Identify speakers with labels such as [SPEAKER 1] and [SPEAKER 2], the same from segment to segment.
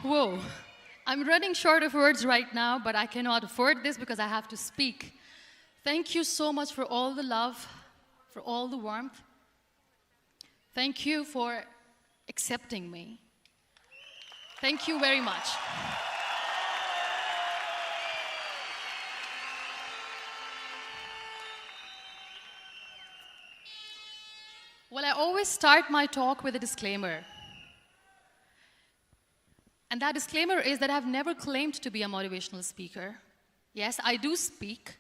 [SPEAKER 1] Whoa. I'm running short of words right now, but I cannot afford this because I have to speak. Thank you so much for all the love, for all the warmth. Thank you for accepting me. Thank you very much. Well, I always start my talk with a disclaimer. And that disclaimer is that I've never claimed to be a motivational speaker. Yes, I do speak,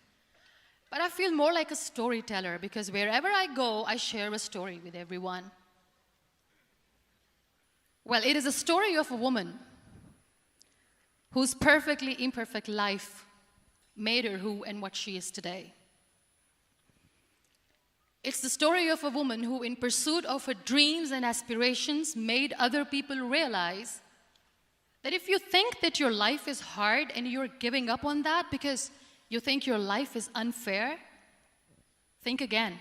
[SPEAKER 1] but I feel more like a storyteller because wherever I go, I share a story with everyone. Well, it is a story of a woman whose perfectly imperfect life made her who and what she is today. It's the story of a woman who, in pursuit of her dreams and aspirations, made other people realize that if you think that your life is hard and you're giving up on that because you think your life is unfair, think again.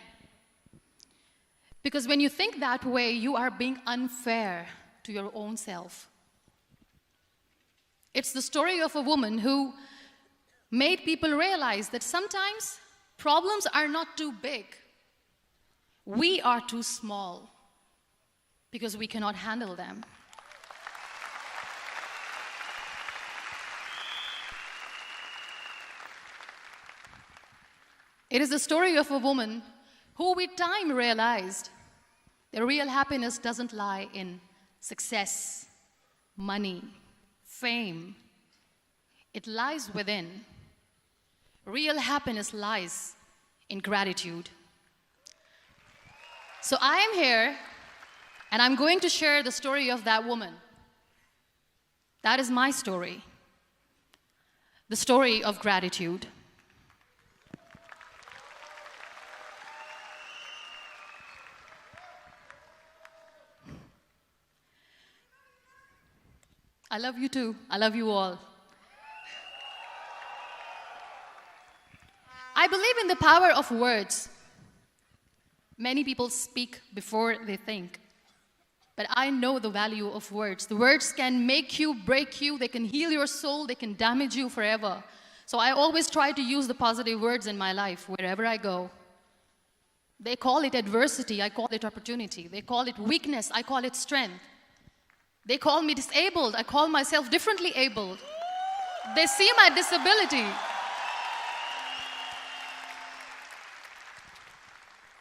[SPEAKER 1] Because when you think that way, you are being unfair to your own self. It's the story of a woman who made people realize that sometimes problems are not too big. We are too small because we cannot handle them. It is the story of a woman who with time realized that real happiness doesn't lie in success, money, fame. It lies within. Real happiness lies in gratitude. So I am here, and I'm going to share the story of that woman. That is my story. The story of gratitude. I love you too. I love you all. I believe in the power of words. Many people speak before they think. But I know the value of words. The words can make you, break you, they can heal your soul, they can damage you forever. So I always try to use the positive words in my life wherever I go. They call it adversity, I call it opportunity. They call it weakness, I call it strength. They call me disabled, I call myself differently abled. They see my disability.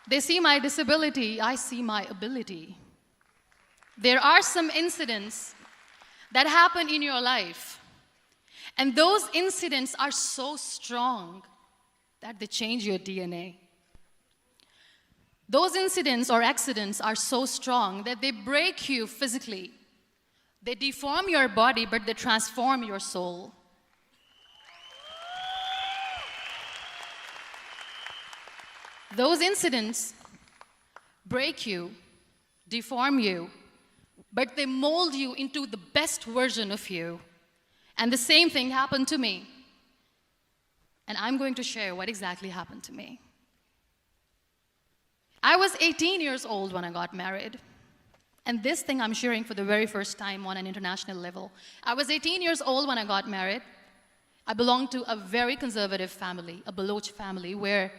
[SPEAKER 1] They see my disability, I see my ability. There are some incidents that happen in your life, and those incidents are so strong that they change your DNA. Those incidents or accidents are so strong that they break you physically. They deform your body, but they transform your soul. Those incidents break you, deform you, but they mold you into the best version of you. And the same thing happened to me. And I'm going to share what exactly happened to me. I was 18 years old when I got married. And this thing I'm sharing for the very first time on an international level. I was 18 years old when I got married. I belonged to a very conservative family, a Baloch family, where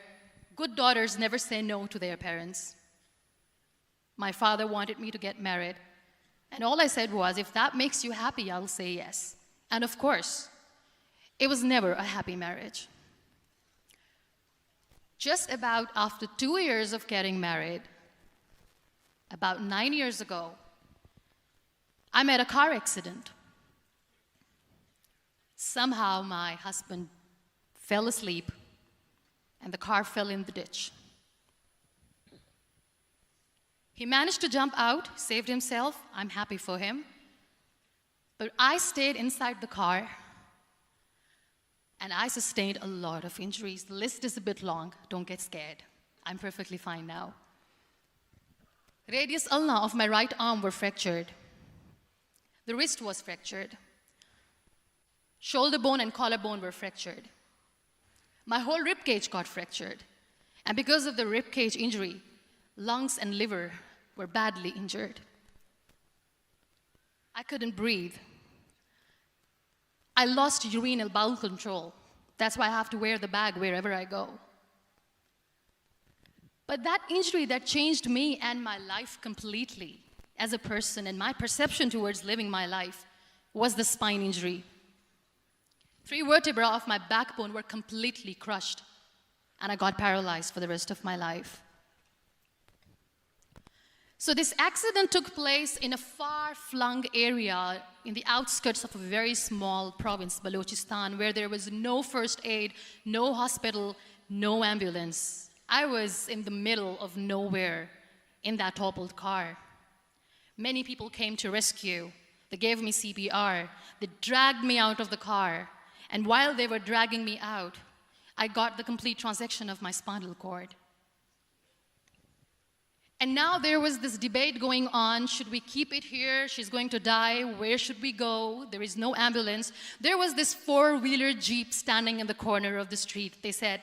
[SPEAKER 1] good daughters never say no to their parents. My father wanted me to get married. And all I said was, if that makes you happy, I'll say yes. And of course, it was never a happy marriage. Just about after 2 years of getting married, about 9 years ago, I met a car accident. Somehow my husband fell asleep and the car fell in the ditch. He managed to jump out, saved himself. I'm happy for him. But I stayed inside the car and I sustained a lot of injuries. The list is a bit long. Don't get scared. I'm perfectly fine now. Radius ulna of my right arm were fractured. The wrist was fractured. Shoulder bone and collarbone were fractured. My whole rib cage got fractured. And because of the rib cage injury, lungs and liver were badly injured. I couldn't breathe. I lost urinary bowel control. That's why I have to wear the bag wherever I go. But that injury that changed me and my life completely as a person and my perception towards living my life was the spine injury. 3 vertebrae of my backbone were completely crushed, and I got paralyzed for the rest of my life. So this accident took place in a far-flung area in the outskirts of a very small province, Balochistan, where there was no first aid, no hospital, no ambulance. I was in the middle of nowhere in that toppled car. Many people came to rescue. They gave me CPR. They dragged me out of the car. And while they were dragging me out, I got the complete transection of my spinal cord. And now there was this debate going on. Should we keep it here? She's going to die. Where should we go? There is no ambulance. There was this 4-wheeler Jeep standing in the corner of the street. They said,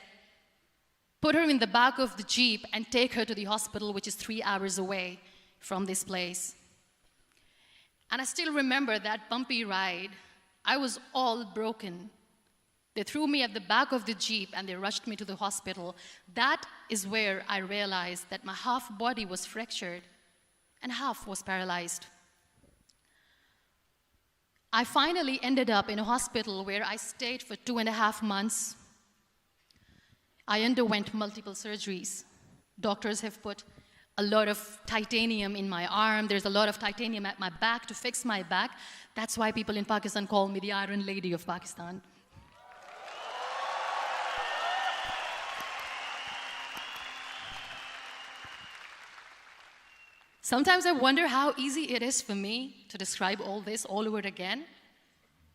[SPEAKER 1] put her in the back of the Jeep and take her to the hospital, which is 3 hours away from this place. And I still remember that bumpy ride. I was all broken. They threw me at the back of the Jeep and they rushed me to the hospital. That is where I realized that my half body was fractured and half was paralyzed. I finally ended up in a hospital where I stayed for 2.5 months. I underwent multiple surgeries. Doctors have put a lot of titanium in my arm. There's a lot of titanium at my back to fix my back. That's why people in Pakistan call me the Iron Lady of Pakistan. Sometimes I wonder how easy it is for me to describe all this all over again.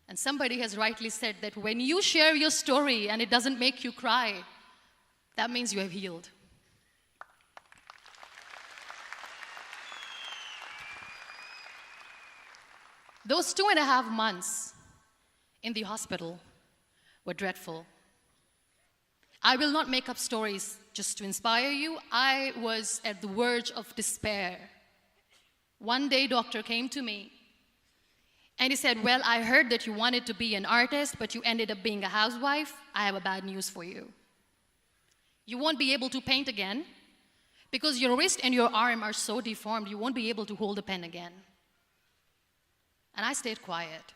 [SPEAKER 1] And somebody has rightly said that when you share your story and it doesn't make you cry, that means you have healed. Those 2.5 months in the hospital were dreadful. I will not make up stories just to inspire you. I was at the verge of despair. One day, doctor came to me and he said, well, I heard that you wanted to be an artist, but you ended up being a housewife. I have a bad news for you. You won't be able to paint again because your wrist and your arm are so deformed, you won't be able to hold a pen again. And I stayed quiet.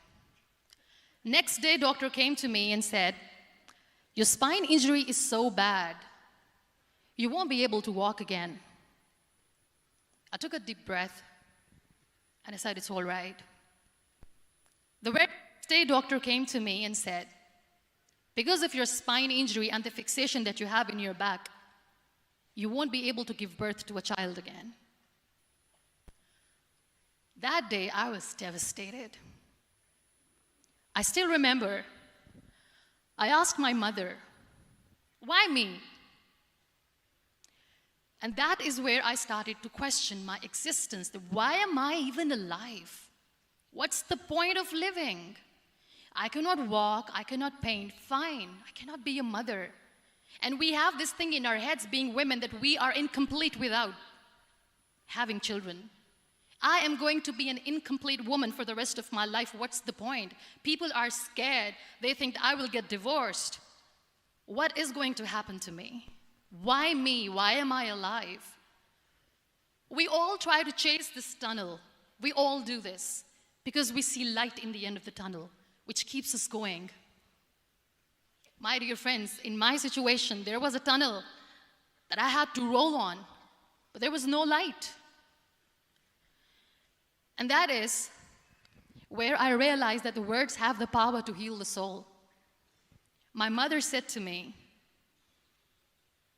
[SPEAKER 1] Next day, doctor came to me and said, your spine injury is so bad, you won't be able to walk again. I took a deep breath and I said, it's all right. The very next day, doctor came to me and said, because of your spine injury and the fixation that you have in your back, you won't be able to give birth to a child again. That day, I was devastated. I still remember, I asked my mother, why me? And that is where I started to question my existence. Why am I even alive? What's the point of living? I cannot walk, I cannot paint, fine, I cannot be a mother. And we have this thing in our heads, being women, that we are incomplete without having children. I am going to be an incomplete woman for the rest of my life. What's the point? People are scared. They think I will get divorced. What is going to happen to me? Why me? Why am I alive? We all try to chase this tunnel. We all do this because we see light in the end of the tunnel, which keeps us going. My dear friends, in my situation, there was a tunnel that I had to roll on, but there was no light. And that is where I realized that the words have the power to heal the soul. My mother said to me,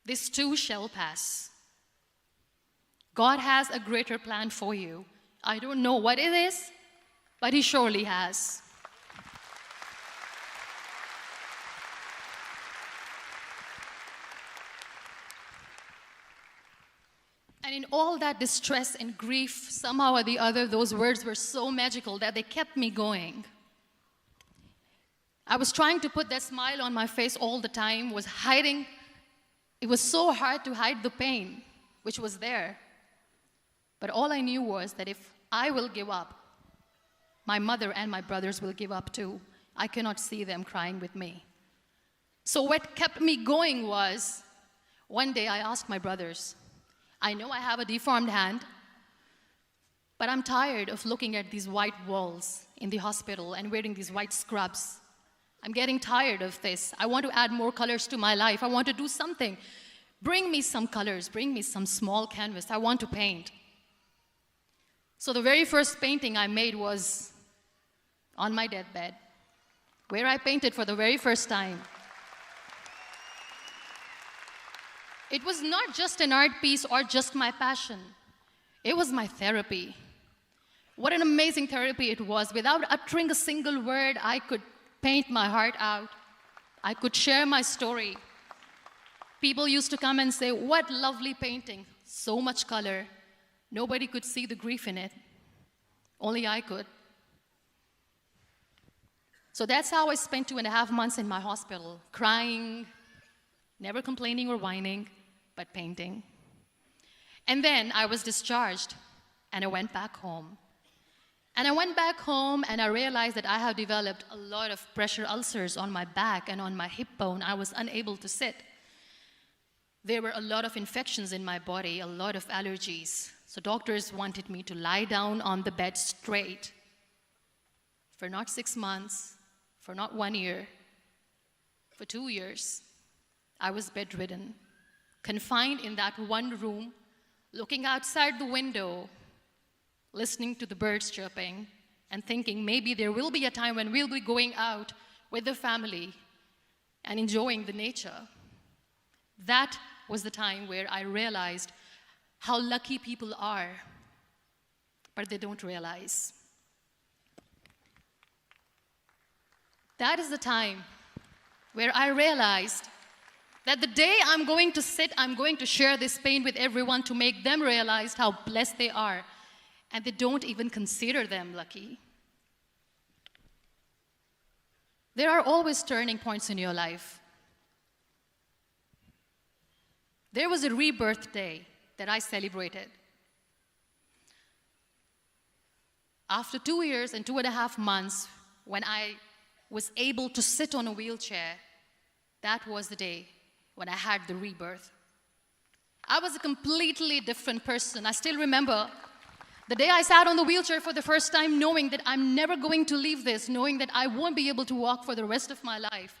[SPEAKER 1] this too shall pass. God has a greater plan for you. I don't know what it is, but He surely has. And in all that distress and grief, somehow or the other, those words were so magical that they kept me going. I was trying to put that smile on my face all the time, was hiding. It was so hard to hide the pain, which was there. But all I knew was that if I will give up, my mother and my brothers will give up too. I cannot see them crying with me. So what kept me going was, one day I asked my brothers, I know I have a deformed hand, but I'm tired of looking at these white walls in the hospital and wearing these white scrubs. I'm getting tired of this. I want to add more colors to my life. I want to do something. Bring me some colors. Bring me some small canvas. I want to paint. So the very first painting I made was on my deathbed, where I painted for the very first time. It was not just an art piece or just my passion. It was my therapy. What an amazing therapy it was. Without uttering a single word, I could paint my heart out. I could share my story. People used to come and say, what lovely painting, so much color. Nobody could see the grief in it. Only I could. So that's how I spent 2.5 months in my hospital, crying, never complaining or whining, but painting. And then I was discharged, and I went back home. And I went back home, and I realized that I have developed a lot of pressure ulcers on my back and on my hip bone. I was unable to sit. There were a lot of infections in my body, a lot of allergies. So doctors wanted me to lie down on the bed straight for not 6 months, for not 1 year, for 2 years. I was bedridden, confined in that one room, looking outside the window, listening to the birds chirping, and thinking maybe there will be a time when we'll be going out with the family and enjoying the nature. That was the time where I realized how lucky people are, but they don't realize. That is the time where I realized that the day I'm going to sit, I'm going to share this pain with everyone to make them realize how blessed they are, and they don't even consider them lucky. There are always turning points in your life. There was a rebirth day that I celebrated. After 2 years and 2.5 months, when I was able to sit on a wheelchair, that was the day when I had the rebirth. I was a completely different person. I still remember the day I sat on the wheelchair for the first time, knowing that I'm never going to leave this, knowing that I won't be able to walk for the rest of my life.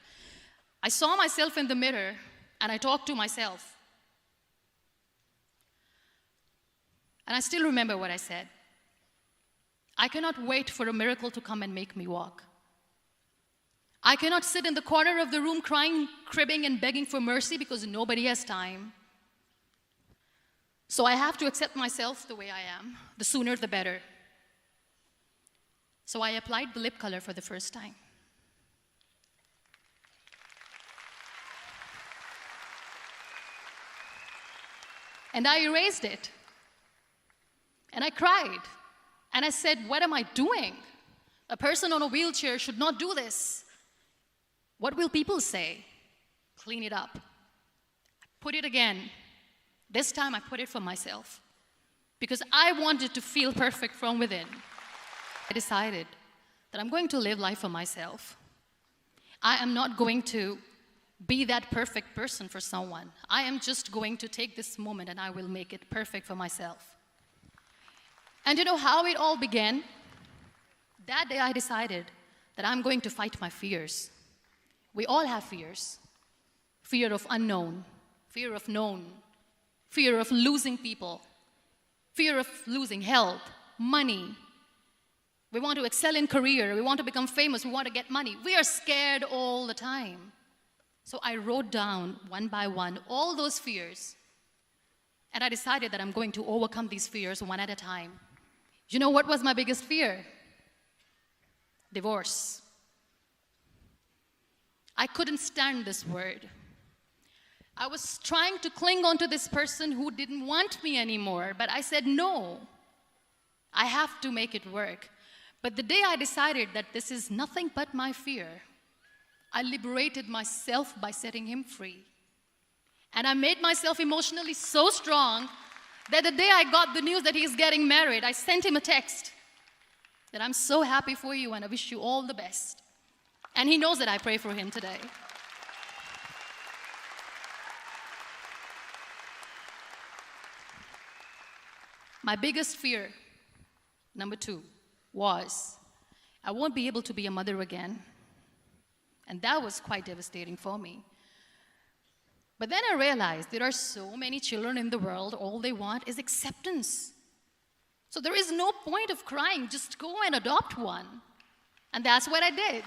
[SPEAKER 1] I saw myself in the mirror, and I talked to myself. And I still remember what I said. I cannot wait for a miracle to come and make me walk. I cannot sit in the corner of the room crying, cribbing, and begging for mercy because nobody has time. So I have to accept myself the way I am. The sooner, the better. So I applied the lip color for the first time. And I erased it. And I cried. And I said, what am I doing? A person on a wheelchair should not do this. What will people say? Clean it up. Put it again. This time I put it for myself. Because I wanted to feel perfect from within. I decided that I'm going to live life for myself. I am not going to be that perfect person for someone. I am just going to take this moment and I will make it perfect for myself. And you know how it all began? That day I decided that I'm going to fight my fears. We all have fears. Fear of unknown, fear of known, fear of losing people, fear of losing health, money. We want to excel in career, we want to become famous, we want to get money. We are scared all the time. So I wrote down one by one all those fears. And I decided that I'm going to overcome these fears one at a time. You know what was my biggest fear? Divorce. I couldn't stand this word. I was trying to cling on to this person who didn't want me anymore, but I said no. I have to make it work. But the day I decided that this is nothing but my fear, I liberated myself by setting him free. And I made myself emotionally so strong that the day I got the news that he's getting married, I sent him a text that I'm so happy for you and I wish you all the best. And he knows that I pray for him today. My biggest fear, number 2, was I won't be able to be a mother again. And that was quite devastating for me. But then I realized there are so many children in the world, all they want is acceptance. So there is no point of crying, just go and adopt one. And that's what I did.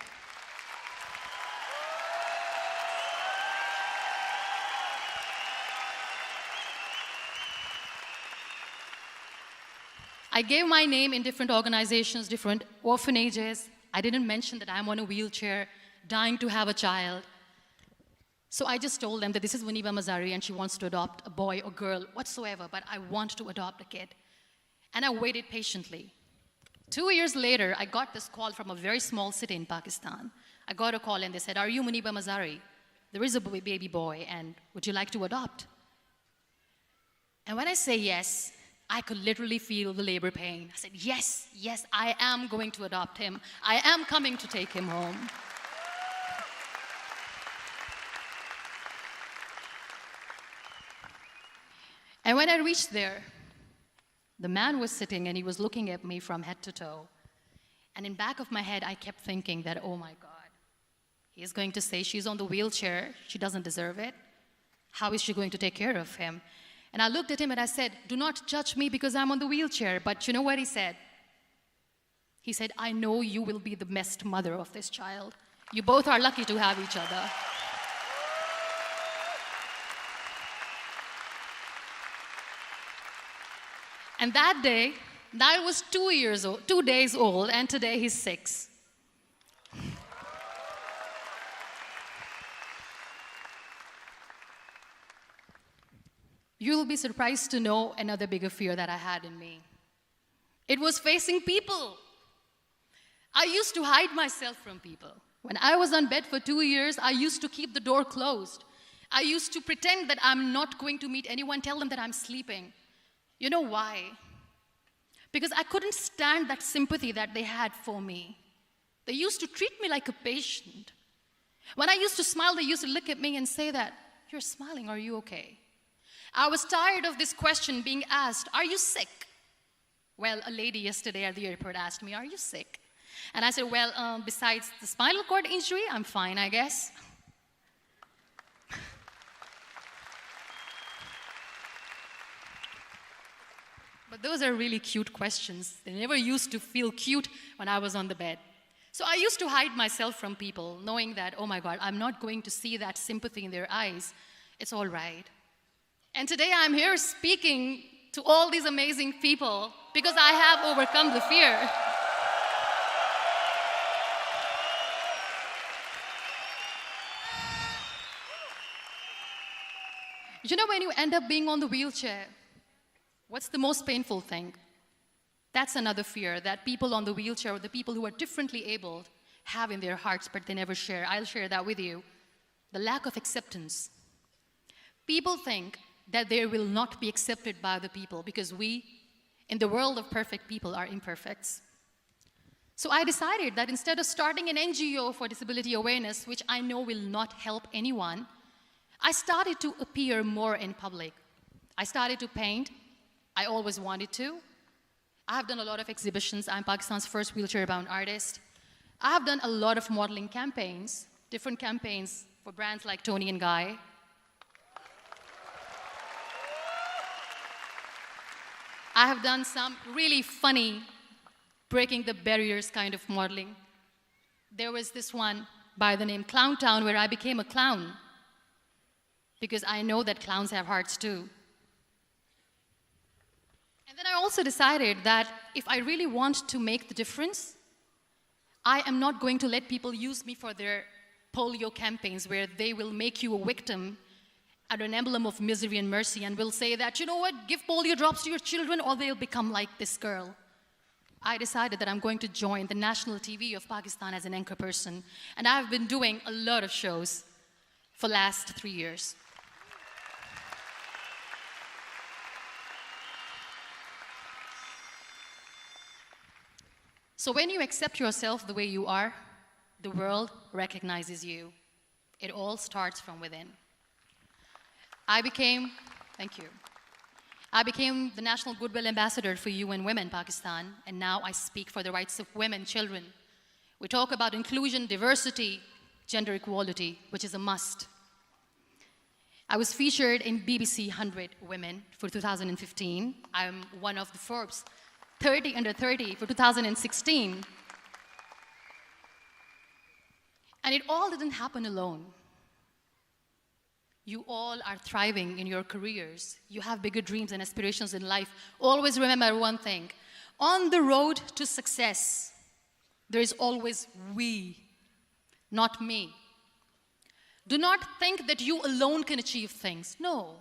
[SPEAKER 1] I gave my name in different organizations, different orphanages. I didn't mention that I'm on a wheelchair, dying to have a child. So I just told them that this is Muneba Mazari and she wants to adopt a boy or girl, whatsoever, but I want to adopt a kid. And I waited patiently. 2 years later, I got this call from a very small city in Pakistan. I got a call and they said, "Are you Muneba Mazari? There is a baby boy and would you like to adopt?" And when I say yes, I could literally feel the labor pain. I said, yes, yes, I am going to adopt him. I am coming to take him home. And when I reached there, the man was sitting and he was looking at me from head to toe. And in back of my head, I kept thinking that, oh my God, he is going to say she's on the wheelchair, she doesn't deserve it. How is she going to take care of him? And I looked at him and I said, do not judge me because I'm on the wheelchair. But you know what he said? He said, I know you will be the best mother of this child. You both are lucky to have each other. And that day, Niall was 2 days old, and today he's 6. You'll be surprised to know another bigger fear that I had in me. It was facing people. I used to hide myself from people. When I was on bed for 2 years, I used to keep the door closed. I used to pretend that I'm not going to meet anyone, tell them that I'm sleeping. You know why? Because I couldn't stand that sympathy that they had for me. They used to treat me like a patient. When I used to smile, they used to look at me and say that, "You're smiling, are you okay?" I was tired of this question being asked, "Are you sick?" Well, a lady yesterday at the airport asked me, "Are you sick?" And I said, well, besides the spinal cord injury, I'm fine, I guess. But those are really cute questions. They never used to feel cute when I was on the bed. So I used to hide myself from people, knowing that, oh my God, I'm not going to see that sympathy in their eyes. It's all right. And today I'm here speaking to all these amazing people because I have overcome the fear. You know, when you end up being on the wheelchair, what's the most painful thing? That's another fear that people on the wheelchair, or the people who are differently abled, have in their hearts, but they never share. I'll share that with you. The lack of acceptance. People think that they will not be accepted by the people because we, in the world of perfect people, are imperfects. So I decided that instead of starting an NGO for disability awareness, which I know will not help anyone, I started to appear more in public. I started to paint. I always wanted to. I have done a lot of exhibitions. I'm Pakistan's first wheelchair-bound artist. I have done a lot of modeling campaigns, different campaigns for brands like Tony and Guy. I have done some really funny, breaking the barriers kind of modeling. There was this one by the name Clown Town where I became a clown because I know that clowns have hearts too. And then I also decided that if I really want to make the difference, I am not going to let people use me for their polio campaigns where they will make you a victim and an emblem of misery and mercy and will say that, you know what, give polio drops to your children or they'll become like this girl. I decided that I'm going to join the national TV of Pakistan as an anchor person. And I've been doing a lot of shows for the last 3 years. So when you accept yourself the way you are, the world recognizes you. It all starts from within. Thank you. I became the National Goodwill Ambassador for UN Women Pakistan, and now I speak for the rights of women, children. We talk about inclusion, diversity, gender equality, which is a must. I was featured in BBC 100 Women for 2015. I'm one of the Forbes 30 under 30 for 2016. And it all didn't happen alone. You all are thriving in your careers. You have bigger dreams and aspirations in life. Always remember one thing. On the road to success, there is always we, not me. Do not think that you alone can achieve things. No.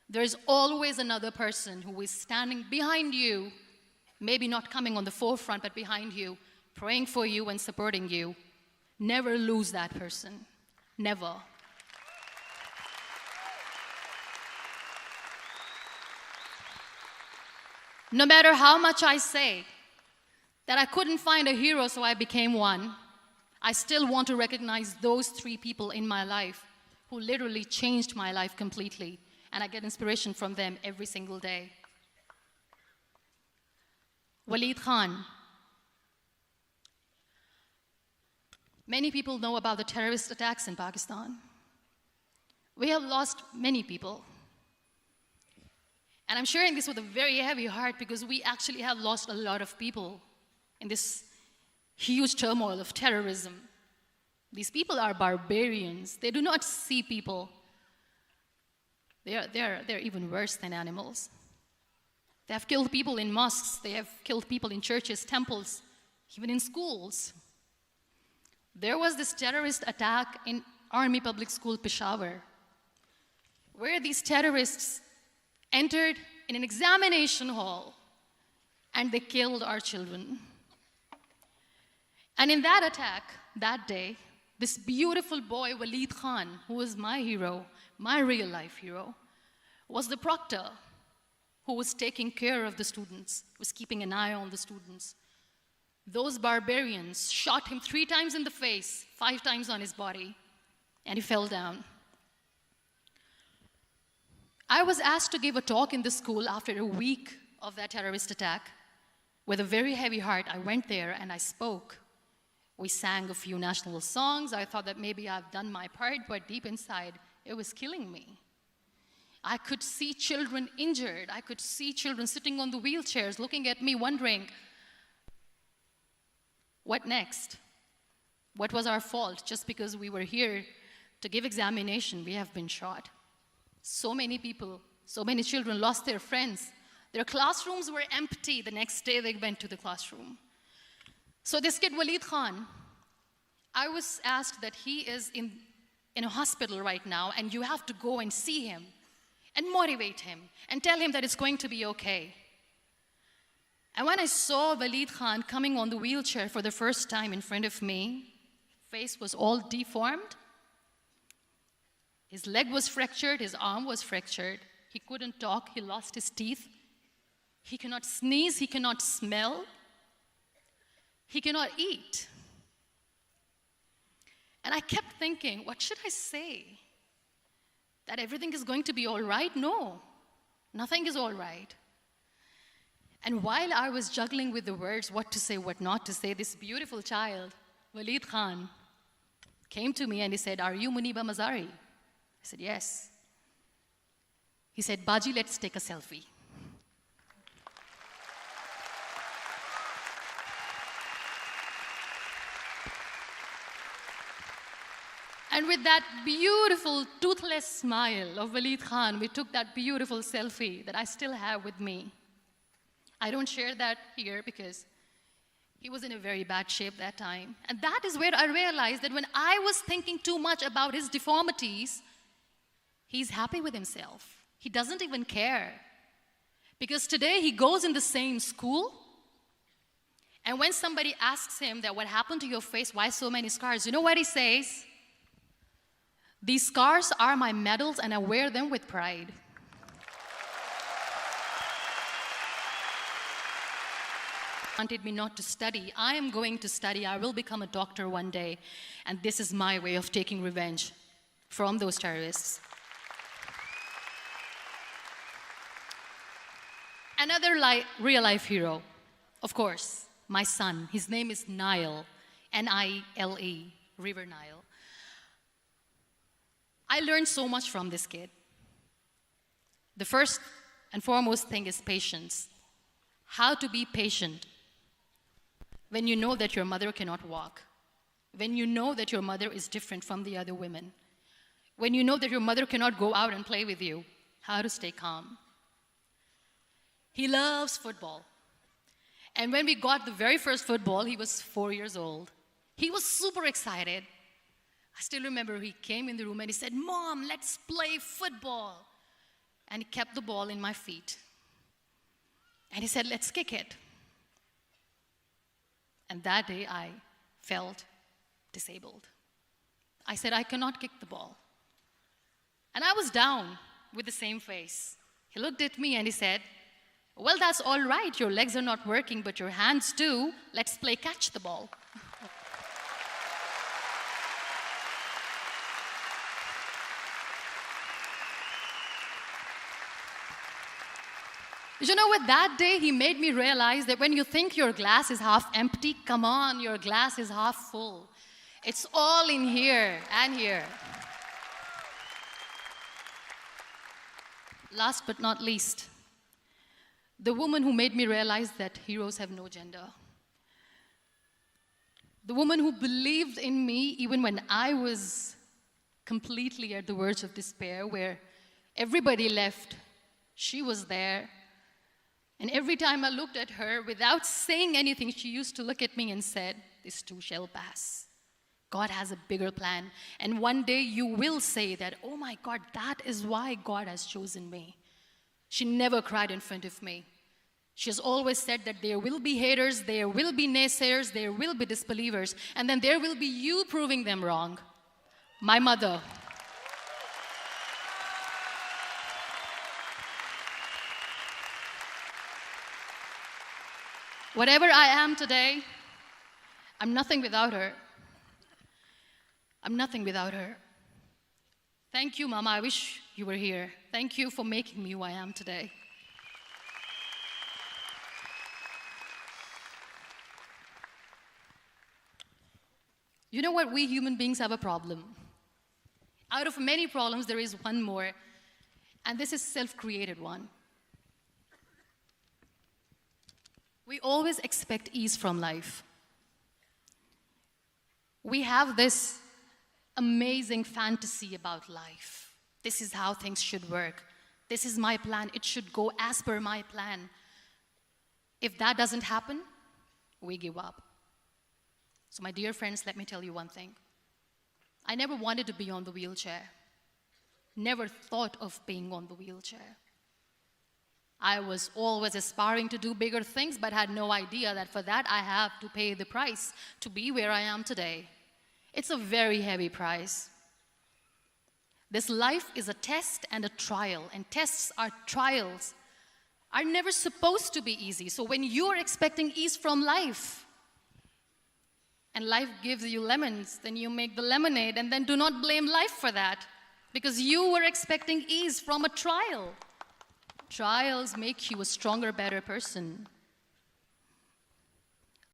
[SPEAKER 1] There is always another person who is standing behind you, maybe not coming on the forefront, but behind you, praying for you and supporting you. Never lose that person. Never. No matter how much I say that I couldn't find a hero, so I became one, I still want to recognize those 3 people in my life who literally changed my life completely, and I get inspiration from them every single day. Waleed Khan. Many people know about the terrorist attacks in Pakistan. We have lost many people. And I'm sharing this with a very heavy heart because we actually have lost a lot of people in this huge turmoil of terrorism. These people are barbarians. They do not see people. They're even worse than animals. They have killed people in mosques. They have killed people in churches, temples, even in schools. There was this terrorist attack in Army Public School, Peshawar, where these terrorists entered in an examination hall and they killed our children. And in that attack, that day, this beautiful boy, Waleed Khan, who was my hero, my real life hero, was the proctor who was taking care of the students, was keeping an eye on the students. Those barbarians shot him 3 times in the face, 5 times on his body, and he fell down. I was asked to give a talk in the school after a week of that terrorist attack. With a very heavy heart, I went there and I spoke. We sang a few national songs. I thought that maybe I've done my part, but deep inside, it was killing me. I could see children injured. I could see children sitting on the wheelchairs, looking at me, wondering, what next? What was our fault? Just because we were here to give examination, we have been shot. So many people, so many children lost their friends. Their classrooms were empty. The next day they went to the classroom. So this kid, Waleed Khan, I was asked that he is in a hospital right now, and you have to go and see him and motivate him and tell him that it's going to be okay. And when I saw Waleed Khan coming on the wheelchair for the first time in front of me, face was all deformed. His leg was fractured, his arm was fractured. He couldn't talk, he lost his teeth. He cannot sneeze, he cannot smell. He cannot eat. And I kept thinking, what should I say? That everything is going to be all right? No, nothing is all right. And while I was juggling with the words, what to say, what not to say, this beautiful child, Waleed Khan, came to me and he said, "Are you Muneba Mazari?" I said, "Yes." He said, "Baji, let's take a selfie." And with that beautiful, toothless smile of Waleed Khan, we took that beautiful selfie that I still have with me. I don't share that here because he was in a very bad shape that time. And that is where I realized that when I was thinking too much about his deformities, he's happy with himself. He doesn't even care. Because today he goes in the same school, and when somebody asks him that what happened to your face, why so many scars, you know what he says? "These scars are my medals and I wear them with pride." wanted me not to study. I am going to study. I will become a doctor one day. And this is my way of taking revenge from those terrorists. Another real-life hero, of course, my son. His name is Nile, N-I-L-E, River Nile. I learned so much from this kid. The first and foremost thing is patience. How to be patient when you know that your mother cannot walk, when you know that your mother is different from the other women, when you know that your mother cannot go out and play with you, how to stay calm. He loves football. And when we got the very first football, he was 4 years old. He was super excited. I still remember he came in the room and he said, "Mom, let's play football." And he kept the ball in my feet. And he said, "Let's kick it." And that day I felt disabled. I said, "I cannot kick the ball." And I was down with the same face. He looked at me and he said, "Well, that's all right. Your legs are not working, but your hands do. Let's play catch the ball." You know what? That day he made me realize that when you think your glass is half empty, come on, your glass is half full. It's all in here and here. Last but not least, the woman who made me realize that heroes have no gender. The woman who believed in me even when I was completely at the verge of despair, where everybody left, she was there. And every time I looked at her, without saying anything, she used to look at me and said, "This too shall pass. God has a bigger plan. And one day you will say that, oh my God, that is why God has chosen me." She never cried in front of me. She has always said that there will be haters, there will be naysayers, there will be disbelievers, and then there will be you proving them wrong. My mother. Whatever I am today, I'm nothing without her. I'm nothing without her. Thank you, Mama. I wish you were here. Thank you for making me who I am today. You know what? We human beings have a problem. Out of many problems, there is one more, and this is a self-created one. We always expect ease from life. We have this amazing fantasy about life. This is how things should work. This is my plan. It should go as per my plan. If that doesn't happen, we give up. So my dear friends, let me tell you one thing. I never wanted to be on the wheelchair. Never thought of being on the wheelchair. I was always aspiring to do bigger things, but had no idea that for that I have to pay the price to be where I am today. It's a very heavy price. This life is a test and a trial, and tests are trials are never supposed to be easy. So when you're expecting ease from life, and life gives you lemons, then you make the lemonade, and then do not blame life for that, because you were expecting ease from a trial. Trials make you a stronger, better person.